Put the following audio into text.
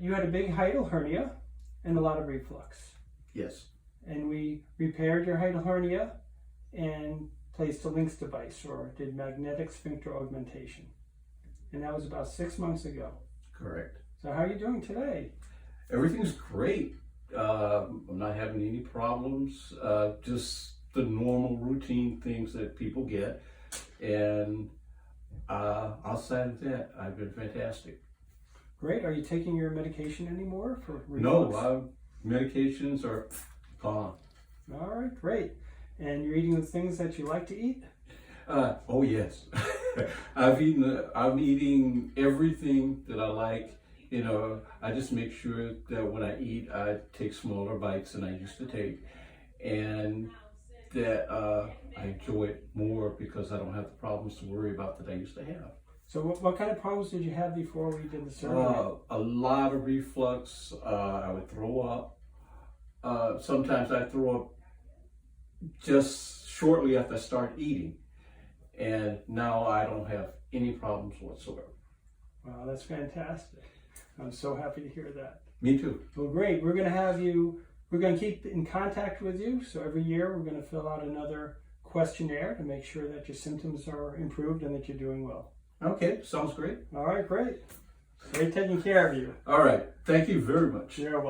You had a big hiatal hernia and a lot of reflux. Yes. And we repaired your hiatal hernia and placed a LINX device, or did magnetic sphincter augmentation. And that was about 6 months ago. Correct. So how are you doing today? Everything's great. I'm not having any problems. Just the normal routine things that people get. And outside of that, I've been fantastic. Great. Are you taking your medication anymore for reflux? No, medications are gone. All right, great. And you're eating the things that you like to eat? Oh yes. I'm eating everything that I like. You know, I just make sure that when I eat, I take smaller bites than I used to take, and that I enjoy it more because I don't have the problems to worry about that I used to have. So what kind of problems did you have before we did the surgery? A lot of reflux. I would throw up. Sometimes I throw up just shortly after I start eating. And now I don't have any problems whatsoever. Wow, that's fantastic. I'm so happy to hear that. Me too. Well, great. We're going to keep in contact with you. So every year we're going to fill out another questionnaire to make sure that your symptoms are improved and that you're doing well. Okay, sounds great. All right, great. Great taking care of you. All right, thank you very much. You're welcome.